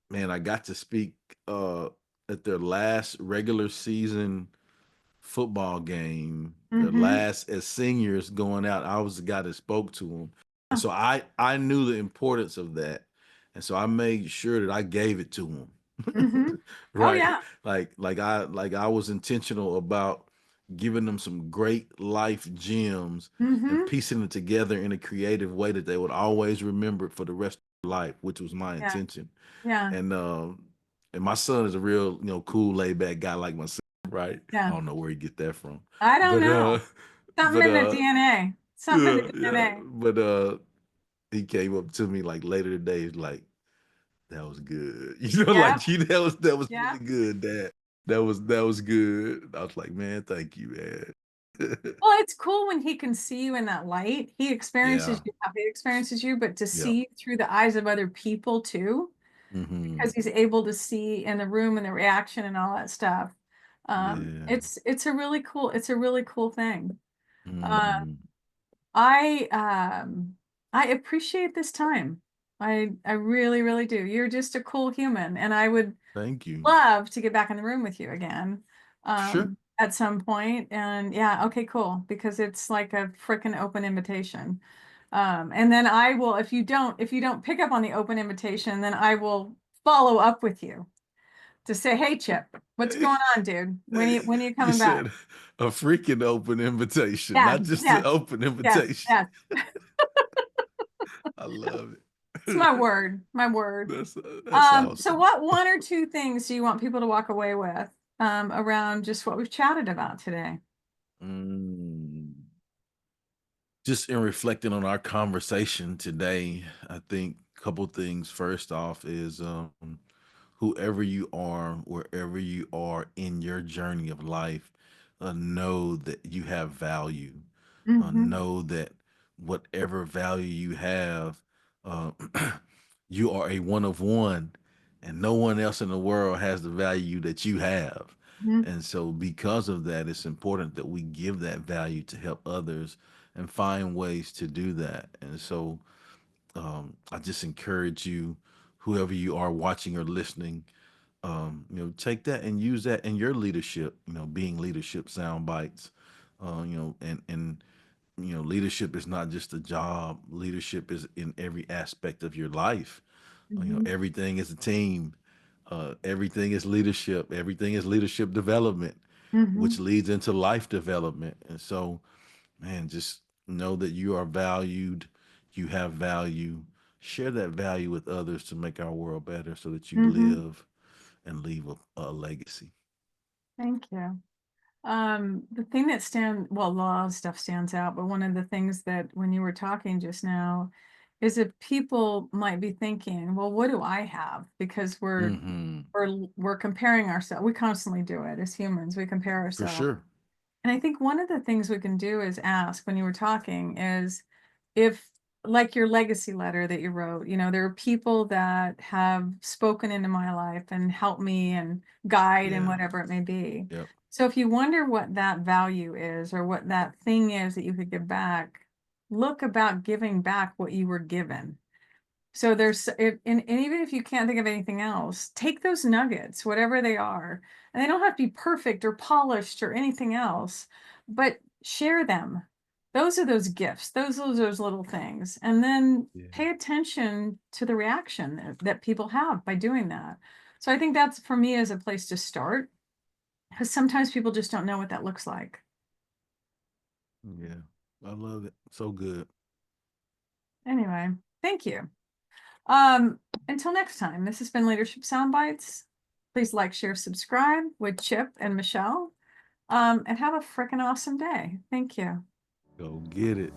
Speaker 1: man, I got to speak uh at their last regular season football game, their
Speaker 2: Mm-hmm.
Speaker 1: last as seniors going out. I was the guy that spoke to them, and so I knew the importance of that, and so I made sure that I gave it to
Speaker 2: Mm-hmm.
Speaker 1: them.
Speaker 2: Oh
Speaker 1: Right,
Speaker 2: yeah.
Speaker 1: like I was intentional about giving them some great life gems and
Speaker 2: Mm-hmm.
Speaker 1: piecing it together in a creative way that they would always remember it for the rest of their life, which was my
Speaker 2: Yeah.
Speaker 1: intention.
Speaker 2: Yeah.
Speaker 1: And my son is a real, cool, laid back guy like myself, right? I
Speaker 2: Yeah.
Speaker 1: don't know where he get that from,
Speaker 2: I don't
Speaker 1: but
Speaker 2: know. Something
Speaker 1: but
Speaker 2: in the DNA. Something in the
Speaker 1: yeah,
Speaker 2: DNA.
Speaker 1: but he came up to me like later today, he's like, "That was good,"
Speaker 2: Yeah.
Speaker 1: like that was
Speaker 2: Yeah.
Speaker 1: really good, Dad. That was good. I was like, "Man, thank you, man."
Speaker 2: Well, it's cool when he can see you in that light. He experiences
Speaker 1: Yeah,
Speaker 2: you how he experiences you, but to
Speaker 1: yeah,
Speaker 2: see you through the eyes of other people too,
Speaker 1: hmm,
Speaker 2: because he's able to see in the room and the reaction and all that stuff.
Speaker 1: yeah,
Speaker 2: It's a really cool thing. Uh,
Speaker 1: hmm.
Speaker 2: I I appreciate this time. I really, really do. You're just a cool human, and I would
Speaker 1: Thank you.
Speaker 2: love to get back in the room with you again
Speaker 1: Sure.
Speaker 2: at some point. And yeah, okay, cool. Because it's like a freaking open invitation. And then I will, if you don't pick up on the open invitation, then I will follow up with you to say, hey Chip, what's going on, dude? When are you
Speaker 1: You
Speaker 2: coming back?
Speaker 1: said a freaking open invitation,
Speaker 2: Yeah,
Speaker 1: not just an
Speaker 2: yes,
Speaker 1: open
Speaker 2: yes,
Speaker 1: invitation.
Speaker 2: yes.
Speaker 1: I love
Speaker 2: It's my
Speaker 1: it.
Speaker 2: word, my word.
Speaker 1: That's
Speaker 2: So
Speaker 1: awesome.
Speaker 2: what one or two things do you want people to walk away with around just what we've chatted about today?
Speaker 1: Mm. Just in reflecting on our conversation today, I think a couple things. First off is whoever you are, wherever you are in your journey of life, know that you have value.
Speaker 2: Mm-hmm.
Speaker 1: Know that whatever value you have, uh, you are a one of one, and no one else in the world has the value that you have.
Speaker 2: Mm-hmm.
Speaker 1: And so, because of that, it's important that we give that value to help others and find ways to do that. And so, I just encourage you, whoever you are watching or listening, take that and use that in your leadership. Being leadership sound bites. And leadership is not just a job. Leadership is in every aspect of your life.
Speaker 2: Mm-hmm.
Speaker 1: Everything is a team. Everything is leadership. Everything is leadership development,
Speaker 2: Mm-hmm.
Speaker 1: which leads into life development. And so, man, just know that you are valued. You have value. Share that value with others to make our world better so that you
Speaker 2: Mm-hmm.
Speaker 1: live and leave a legacy.
Speaker 2: Thank you. The thing that well, a lot of stuff stands out, but one of the things that when you were talking just now is if people might be thinking, well, what do I have? Because
Speaker 1: Mm-hmm.
Speaker 2: we're comparing ourselves. We constantly do it as humans. We compare
Speaker 1: For
Speaker 2: ourselves.
Speaker 1: sure.
Speaker 2: And I think one of the things we can do is ask when you were talking is if, like your legacy letter that you wrote, there are people that have spoken into my life and helped me and guide and
Speaker 1: Yeah.
Speaker 2: whatever it may be.
Speaker 1: Yep.
Speaker 2: So if you wonder what that value is or what that thing is that you could give back, look about giving back what you were given. So and even if you can't think of anything else, take those nuggets, whatever they are, and they don't have to be perfect or polished or anything else, but share them. Those are those gifts. Those are those little things. And then
Speaker 1: Yeah.
Speaker 2: pay attention to the reaction that people have by doing that. So I think that's for me as a place to start, because sometimes people just don't know what that looks like.
Speaker 1: Yeah. I love it. So good.
Speaker 2: Anyway, thank you. Um, until next time, this has been Leadership Soundbites. Please like, share, subscribe with Chip and Michelle. And have a freaking awesome day. Thank you.
Speaker 1: Go get it.